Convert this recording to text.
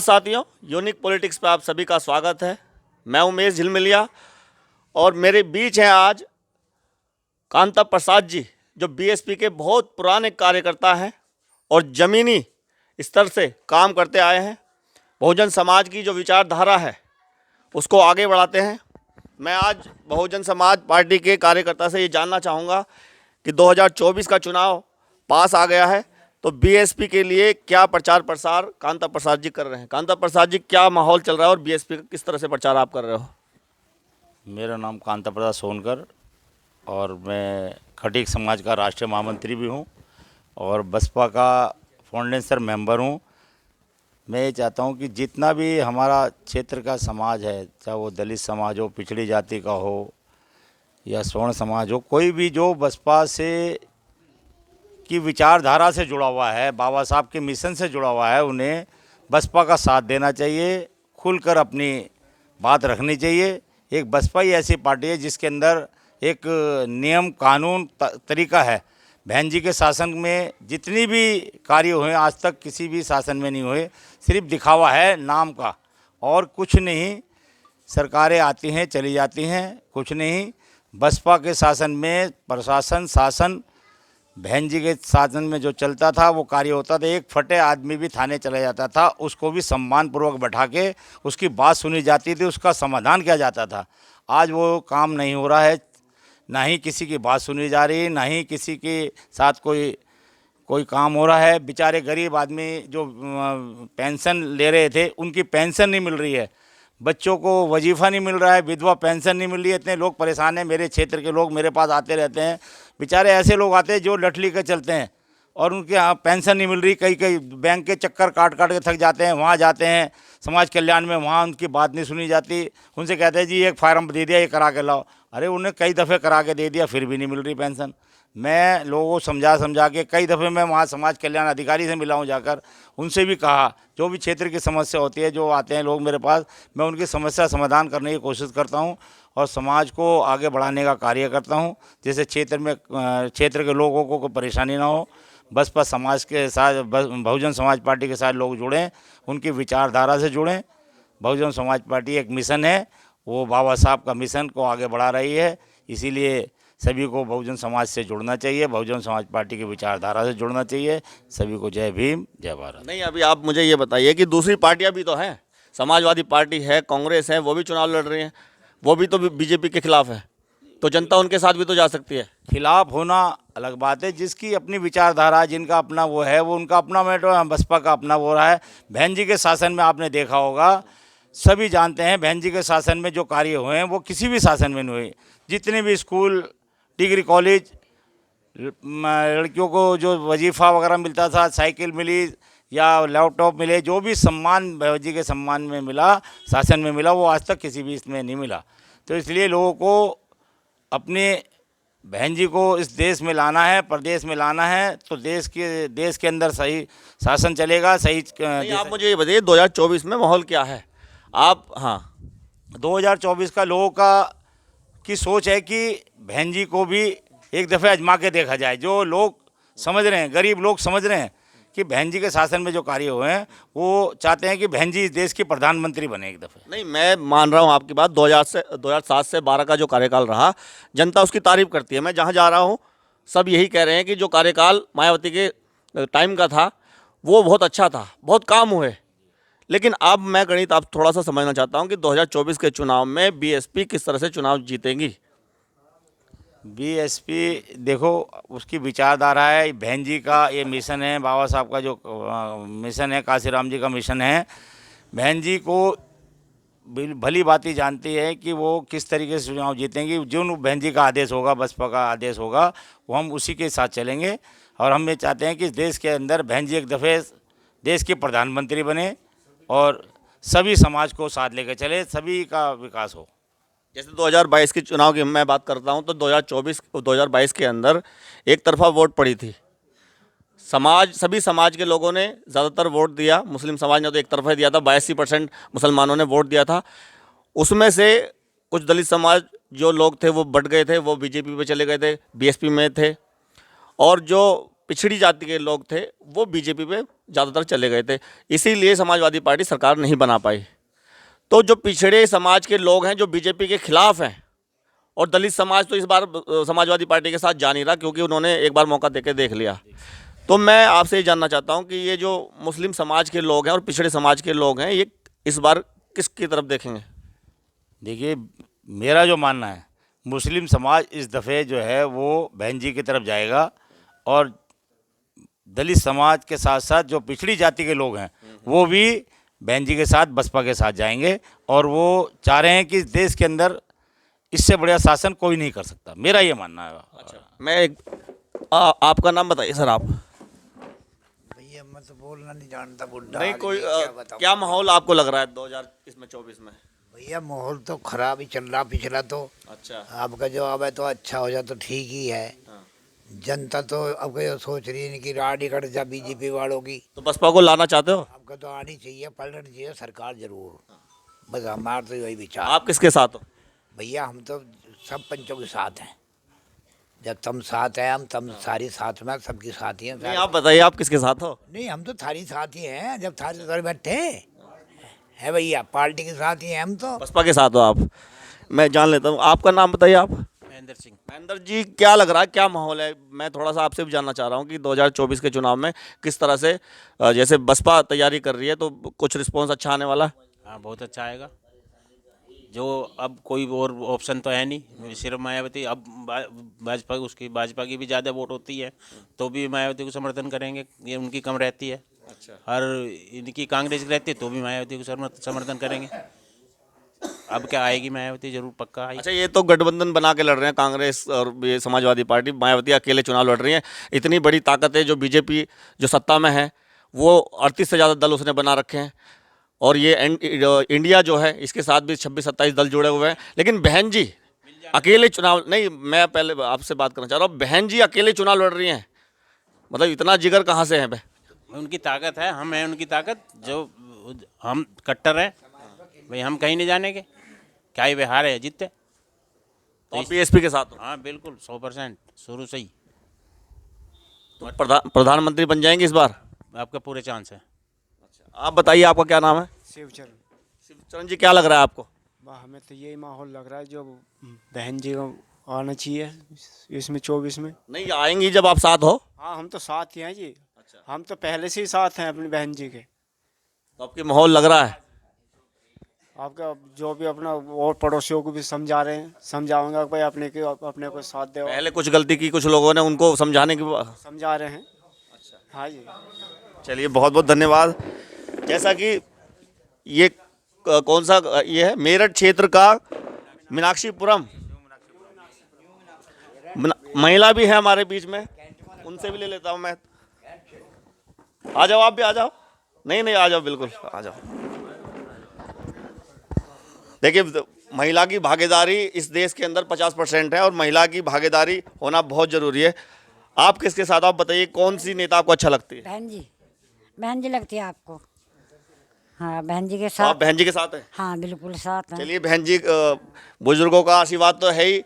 साथियों, unique politics पे आप सभी का स्वागत है। मैं उमेश झिलमिलिया और मेरे बीच हैं आज कांता प्रसाद जी, जो बीएसपी के बहुत पुराने कार्यकर्ता हैं और ज़मीनी स्तर से काम करते आए हैं। बहुजन समाज की जो विचारधारा है उसको आगे बढ़ाते हैं। मैं आज बहुजन समाज पार्टी के कार्यकर्ता से ये जानना चाहूँगा कि 2024 का चुनाव पास आ गया है, तो बीएसपी के लिए क्या प्रचार प्रसार कांता प्रसाद जी कर रहे हैं। कांता प्रसाद जी, क्या माहौल चल रहा है और बीएसपी का किस तरह से प्रचार आप कर रहे हो? मेरा नाम कांता प्रसाद सोनकर और मैं खटीक समाज का राष्ट्रीय महामंत्री भी हूँ और बसपा का फाउंडेशन मेंबर हूँ। मैं ये चाहता हूँ कि जितना भी हमारा क्षेत्र का समाज है, चाहे वो दलित समाज हो, पिछड़ी जाति का हो या स्वर्ण समाज हो, कोई भी जो बसपा से की विचारधारा से जुड़ा हुआ है, बाबा साहब के मिशन से जुड़ा हुआ है, उन्हें बसपा का साथ देना चाहिए, खुलकर अपनी बात रखनी चाहिए। एक बसपा ही ऐसी पार्टी है जिसके अंदर एक नियम कानून तरीका है। बहन जी के शासन में जितनी भी कार्य हुए आज तक किसी भी शासन में नहीं हुए, सिर्फ दिखावा है नाम का और कुछ नहीं। सरकारें आती हैं चली जाती हैं, कुछ नहीं। बसपा के शासन में प्रशासन शासन बहन जी के शासन में जो चलता था वो कार्य होता था। एक फटे आदमी भी थाने चला जाता था, उसको भी सम्मानपूर्वक बैठा के उसकी बात सुनी जाती थी, उसका समाधान किया जाता था। आज वो काम नहीं हो रहा है, ना ही किसी की बात सुनी जा रही, ना ही किसी के साथ कोई काम हो रहा है। बेचारे गरीब आदमी जो पेंशन ले रहे थे उनकी पेंशन नहीं मिल रही है, बच्चों को वजीफ़ा नहीं मिल रहा है, विधवा पेंशन नहीं मिल रही है। इतने लोग परेशान हैं। मेरे क्षेत्र के लोग मेरे पास आते रहते हैं। बेचारे ऐसे लोग आते हैं जो लठली के चलते हैं और उनके यहाँ पेंशन नहीं मिल रही। कई बैंक के चक्कर काट के थक जाते हैं, वहाँ जाते हैं समाज कल्याण में, वहाँ उनकी बात नहीं सुनी जाती। उनसे कहते हैं जी एक फार्म दे दिया, ये करा के लाओ। अरे उन्हें कई दफ़े करा के दे दिया, फिर भी नहीं मिल रही पेंशन। मैं लोगों को समझा के कई दफ़े मैं वहाँ समाज कल्याण अधिकारी से मिला हूँ जाकर, उनसे भी कहा जो भी क्षेत्र की समस्या होती है, जो आते हैं लोग मेरे पास, मैं उनकी समस्या समाधान करने की कोशिश करता हूँ और समाज को आगे बढ़ाने का कार्य करता हूँ, जैसे क्षेत्र के लोगों को कोई परेशानी ना हो। बसपा समाज के साथ, बहुजन समाज पार्टी के साथ लोग जुड़ें, उनकी विचारधारा से जुड़ें। बहुजन समाज पार्टी एक मिशन है, वो बाबा साहब का मिशन को आगे बढ़ा रही है, इसीलिए सभी को बहुजन समाज से जुड़ना चाहिए, बहुजन समाज पार्टी की विचारधारा से जुड़ना चाहिए। सभी को जय भीम, जय भारत। नहीं, अभी आप मुझे ये बताइए कि दूसरी पार्टियां भी तो हैं, समाजवादी पार्टी है, कांग्रेस है, वो भी चुनाव लड़ रही हैं, वो भी तो बीजेपी के खिलाफ है, तो जनता उनके साथ भी तो जा सकती है। खिलाफ होना अलग बात है, जिसकी अपनी विचारधारा, जिनका अपना वो है, वो उनका अपना मैटर है। बसपा का अपना वो रहा है। बहन जी के शासन में आपने देखा होगा, सभी जानते हैं बहन जी के शासन में जो कार्य हुए हैं वो किसी भी शासन में नहीं हुए। जितने भी स्कूल, डिग्री कॉलेज, लड़कियों को जो वजीफ़ा वगैरह मिलता था, साइकिल मिली या लैपटॉप मिले, जो भी सम्मान बहन जी के सम्मान में मिला, शासन में मिला, वो आज तक किसी भी इसमें नहीं मिला। तो इसलिए लोगों को अपने बहन जी को इस देश में लाना है, प्रदेश में लाना है, तो देश के अंदर सही शासन चलेगा। सही आप मुझे ये बताइए 2024 में माहौल क्या है? आप 2024 का लोगों की सोच है कि बहन जी को भी एक दफ़े आजमा के देखा जाए। जो लोग समझ रहे हैं, गरीब लोग समझ रहे हैं कि बहन जी के शासन में जो कार्य हुए हैं, वो चाहते हैं कि बहन जी इस देश की प्रधानमंत्री बने एक दफ़े। नहीं, मैं मान रहा हूँ आपकी बात। 2007 से 12 का जो कार्यकाल रहा, जनता उसकी तारीफ करती है। मैं जहाँ जा रहा हूँ सब यही कह रहे हैं कि जो कार्यकाल मायावती के टाइम का था वो बहुत अच्छा था, बहुत काम हुए। लेकिन अब मैं गणित आप थोड़ा सा समझना चाहता हूँ कि 2024 के चुनाव में बीएसपी किस तरह से चुनाव जीतेंगी। बीएसपी देखो, उसकी विचारधारा है, बहन जी का ये मिशन है, बाबा साहब का जो मिशन है, काशीराम जी का मिशन है। बहन जी को भली भांति जानती है कि वो किस तरीके से चुनाव जीतेंगी। जो बहन जी का आदेश होगा, बसपा का आदेश होगा, वो हम उसी के साथ चलेंगे। और हम ये चाहते हैं कि देश के अंदर बहन जी एक दफ़े देश की प्रधानमंत्री बने और सभी समाज को साथ लेकर चले, सभी का विकास हो। जैसे 2022 के चुनाव की मैं बात करता हूं, तो 2022 के अंदर एक तरफा वोट पड़ी थी। सभी समाज के लोगों ने ज़्यादातर वोट दिया। मुस्लिम समाज ने तो एक तरफा दिया था, 82% मुसलमानों ने वोट दिया था। उसमें से कुछ दलित समाज जो लोग थे वो बढ़ गए थे, वो बीजेपी पे चले गए थे, बीएसपी में थे। और जो पिछड़ी जाति के लोग थे वो बीजेपी पे ज़्यादातर चले गए थे, इसीलिए समाजवादी पार्टी सरकार नहीं बना पाई। तो जो पिछड़े समाज के लोग हैं जो बीजेपी के खिलाफ हैं, और दलित समाज तो इस बार समाजवादी पार्टी के साथ जा नहीं रहा, क्योंकि उन्होंने एक बार मौका देके देख लिया। तो मैं आपसे ये जानना चाहता हूँ कि ये जो मुस्लिम समाज के लोग हैं और पिछड़े समाज के लोग हैं, ये इस बार किसकी तरफ देखेंगे? देखिए, मेरा जो मानना है, मुस्लिम समाज इस दफ़े जो है वो बहन जी की तरफ जाएगा, और दलित समाज के साथ साथ जो पिछड़ी जाति के लोग हैं वो भी बहन जी के साथ, बसपा के साथ जाएंगे। और वो चाह रहे हैं कि इस देश के अंदर इससे बढ़िया शासन कोई नहीं कर सकता, मेरा ये मानना है। अच्छा, मैं आपका नाम बताइए सर। आप भैया मैं तो बोलना नहीं जानता, बुढ़ा नहीं, कोई क्या बताऊं। क्या माहौल आपको लग रहा है 2024 में? भैया माहौल तो खराब ही चल रहा, पिछला तो। अच्छा। आपका जो अब है तो अच्छा हो जाए तो ठीक ही है। जनता तो अब ये सोच रही है कि राड ही कट जा बीजेपी वालों की। तो बसपा को लाना चाहते हो? आपका तो आनी चाहिए, पलटनी चाहिए सरकार जरूर। बस हमारा तो यही विचार। आप किसके साथ हो? भैया हम तो सब पंचों के साथ हैं। जब तुम साथ हैं हम तम सारी साथ में सबके साथ ही हैं। नहीं, आप बताइए आप किसके साथ हो? नहीं हम तो थारी साथ ही हैं, जब थारी घर बैठे है भैया, पार्टी के साथ ही हैं हम तो। बसपा के साथ हो आप? मैं जान लेता हूँ, आपका नाम बताइए आप। महेंद्र सिंह। महेंद्र जी, क्या लग रहा है, क्या माहौल है? मैं थोड़ा सा आपसे भी जानना चाह रहा हूँ कि 2024 के चुनाव में किस तरह से, जैसे बसपा तैयारी कर रही है तो कुछ रिस्पॉन्स अच्छा आने वाला है? हाँ, बहुत अच्छा आएगा। जो अब कोई और ऑप्शन तो है नहीं, सिर्फ मायावती। अब भाजपा की भी ज़्यादा वोट होती है तो भी मायावती को समर्थन करेंगे, ये उनकी कम रहती है। अच्छा। और इनकी कांग्रेस की रहती है तो भी मायावती को समर्थन करेंगे। अब क्या आएगी मायावती, जरूर पक्का आएगी। अच्छा, ये तो गठबंधन बना के लड़ रहे हैं कांग्रेस और ये समाजवादी पार्टी, मायावती अकेले चुनाव लड़ रही है। इतनी बड़ी ताकत है जो बीजेपी जो सत्ता में है, वो 38 से ज़्यादा दल उसने बना रखे हैं, और ये इंडिया जो है इसके साथ भी 26-27 दल जुड़े हुए हैं। लेकिन बहन जी अकेले चुनाव नहीं, मैं पहले आपसे बात करना चाह रहा हूँ, बहन जी अकेले चुनाव लड़ रही हैं, मतलब इतना जिगर कहाँ से है? उनकी ताकत है, हम हैं उनकी ताकत। जो हम कट्टर हैं भाई, हम कहीं नहीं जाने के, क्या ही बिहार है जीतते। तो आप बीएसपी के साथ हो? हाँ बिल्कुल, 100% शुरू से ही। तो प्रधानमंत्री बन जाएंगे इस बार? आपका पूरे चांस है। आप बताइए, आपका क्या नाम है? शिवचरण। शिवचरण जी, क्या लग रहा है आपको? वाह, हमें तो यही माहौल लग रहा है जो बहन जी को आना चाहिए इसमें 24 में। नहीं आएंगी जब आप साथ हो? हाँ, हम तो साथ ही हैं जी। अच्छा। हम तो पहले से ही साथ हैं अपनी बहन जी के। तो आपके माहौल लग रहा है? आपका जो भी अपना और पड़ोसियों को भी समझा रहे हैं, समझाऊंगा कि भाई अपने को साथ दो। पहले कुछ गलती की कुछ लोगों ने, उनको समझाने की समझा रहे हैं। अच्छा। हाँ जी। चलिए, बहुत बहुत धन्यवाद। जैसा कि ये कौन सा ये है, मेरठ क्षेत्र का मीनाक्षीपुरम, महिला भी है हमारे बीच में, उनसे भी ले लेता हूँ मैं। आ जाओ, आप भी आ जाओ। नहीं, आ जाओ, बिल्कुल आ जाओ। देखिए, महिला की भागीदारी इस देश के अंदर 50% है, और महिला की भागीदारी होना बहुत ज़रूरी है। आप किसके साथ, आप बताइए कौन सी नेता आपको अच्छा लगती है? बहन जी लगती है आपको? हाँ, बहन जी के आप साथ। बहन जी के साथ हैं? हाँ बिल्कुल साथ हैं। चलिए, बहन जी, बुजुर्गों का आशीर्वाद तो है ही,